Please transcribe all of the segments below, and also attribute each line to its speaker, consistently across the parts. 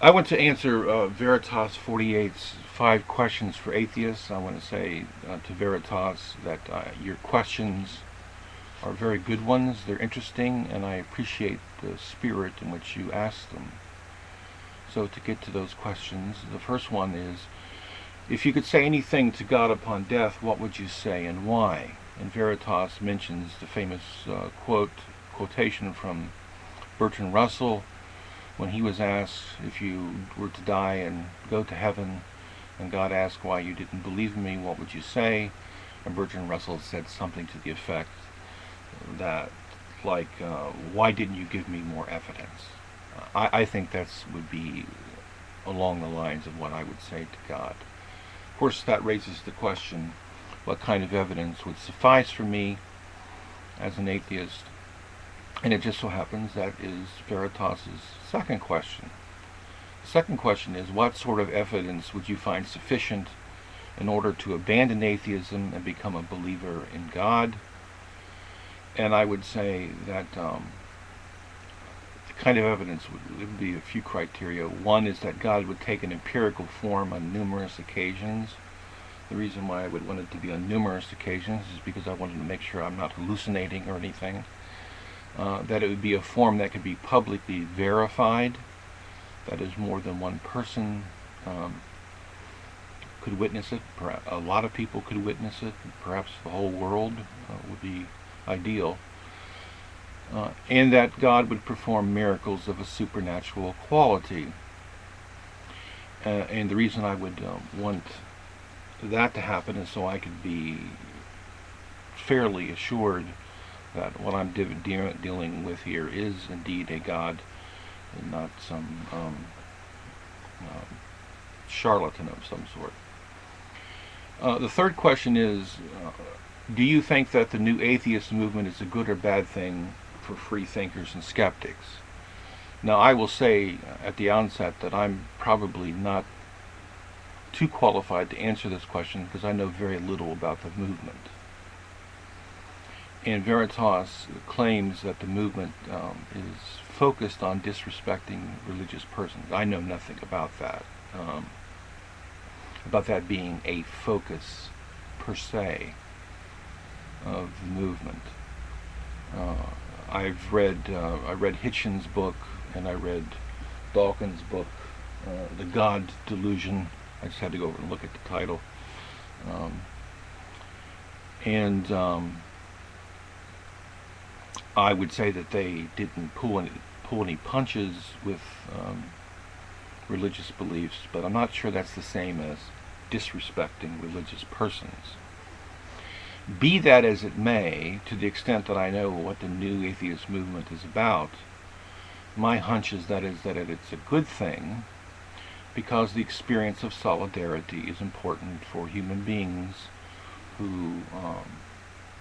Speaker 1: I want to answer Veritas 48's 5 questions for atheists. I want to say to Veritas that your questions are very good ones. They're interesting, and I appreciate the spirit in which you ask them. So to get to those questions, the first one is, if you could say anything to God upon death, what would you say and why? And Veritas mentions the famous quotation from Bertrand Russell when he was asked, if you were to die and go to heaven and God asked why you didn't believe in me, what would you say? And Bertrand Russell said something to the effect that, like, why didn't you give me more evidence? I think that would be along the lines of what I would say to God. Of course, that raises the question, what kind of evidence would suffice for me as an atheist? And it just so happens that is Veritas's second question. The second question is, what sort of evidence would you find sufficient in order to abandon atheism and become a believer in God? And I would say that the kind of evidence would be a few criteria. One is that God would take an empirical form on numerous occasions. The reason why I would want it to be on numerous occasions is because I wanted to make sure I'm not hallucinating or anything. That it would be a form that could be publicly verified. That is, more than one person could witness it. Perhaps a lot of people could witness it. Perhaps the whole world would be ideal. And that God would perform miracles of a supernatural quality. And the reason I would want that to happen is so I could be fairly assured that what I'm dealing with here is indeed a God and not some charlatan of some sort. The third question is, do you think that the new atheist movement is a good or bad thing for freethinkers and skeptics? Now, I will say at the onset that I'm probably not too qualified to answer this question because I know very little about the movement. And Veritas claims that the movement is focused on disrespecting religious persons. I know nothing about that being a focus per se of the movement. I read Hitchens' book, and I read Dawkins' book, The God Delusion. I just had to go over and look at the title. I would say that they didn't pull any punches with religious beliefs, but I'm not sure that's the same as disrespecting religious persons. Be that as it may, to the extent that I know what the new atheist movement is about, my hunch is that it's a good thing because the experience of solidarity is important for human beings who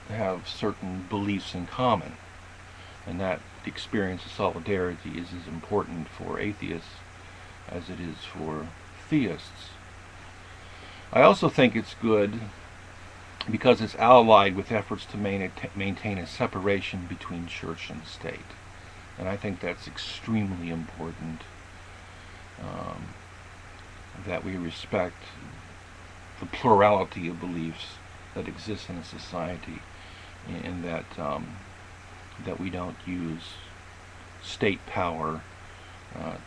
Speaker 1: have certain beliefs in common. And that the experience of solidarity is as important for atheists as it is for theists. I also think it's good because it's allied with efforts to maintain a separation between church and state. And I think that's extremely important, that we respect the plurality of beliefs that exist in a society, and that we don't use state power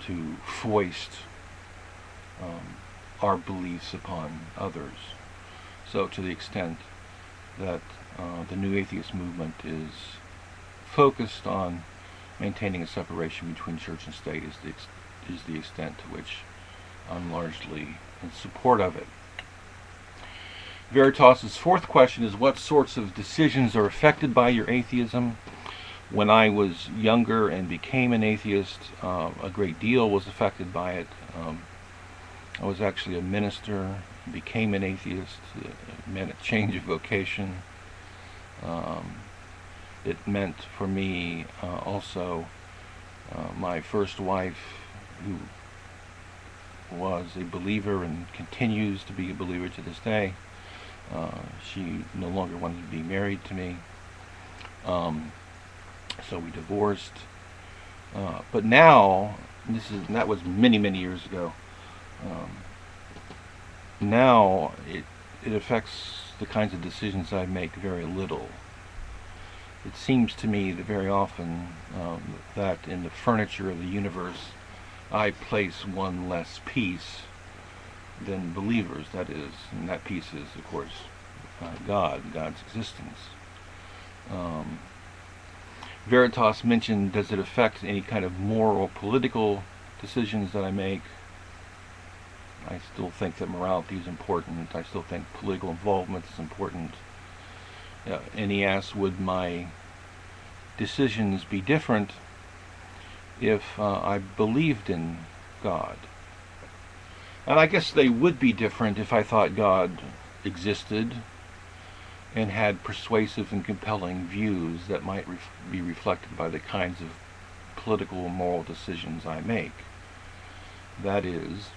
Speaker 1: to foist our beliefs upon others. So to the extent that the new atheist movement is focused on maintaining a separation between church and state is the extent to which I'm largely in support of it. Veritas's fourth question is, what sorts of decisions are affected by your atheism? When I was younger and became an atheist, a great deal was affected by it. I was actually a minister, became an atheist. It meant a change of vocation. It meant for me also my first wife, who was a believer and continues to be a believer to this day. She no longer wanted to be married to me. So we divorced. But now that was many, many years ago. Now it affects the kinds of decisions I make very little. It seems to me that very often that in the furniture of the universe I place one less piece than believers, that is, and that piece is, of course, God's existence. Veritas mentioned, does it affect any kind of moral or political decisions that I make? I still think that morality is important. I still think political involvement is important. And he asked, would my decisions be different if I believed in God? And I guess they would be different if I thought God existed and had persuasive and compelling views that might be reflected by the kinds of political and moral decisions I make. That is,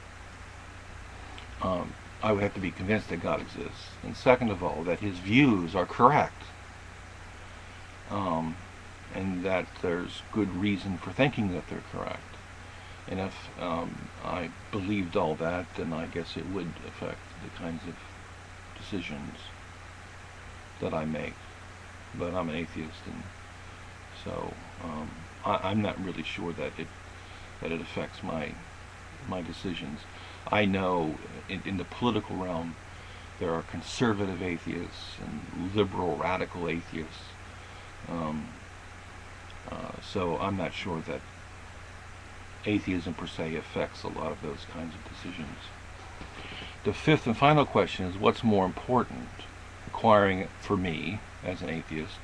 Speaker 1: I would have to be convinced that God exists, and second of all, that his views are correct, and that there's good reason for thinking that they're correct. And if I believed all that, then I guess it would affect the kinds of decisions that I make. But I'm an atheist, and so I'm not really sure that it affects my decisions. I know in the political realm there are conservative atheists and liberal radical atheists. So I'm not sure that atheism per se affects a lot of those kinds of decisions. The fifth and final question is, what's more important? Acquiring, for me, as an atheist,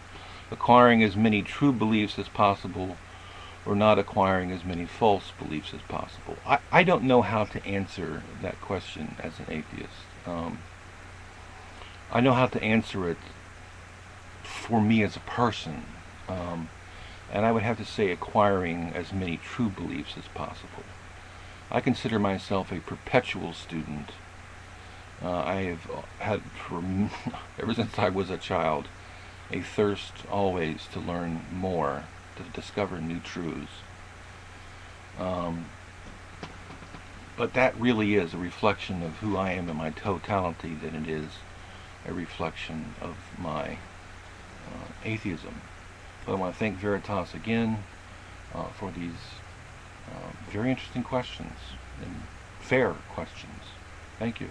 Speaker 1: acquiring as many true beliefs as possible, or not acquiring as many false beliefs as possible? I don't know how to answer that question as an atheist. I know how to answer it for me as a person, and I would have to say acquiring as many true beliefs as possible. I consider myself a perpetual student. I have had, ever since I was a child, a thirst always to learn more, to discover new truths. But that really is a reflection of who I am in my totality than it is a reflection of my atheism. But I want to thank Veritas again for these very interesting questions and fair questions. Thank you.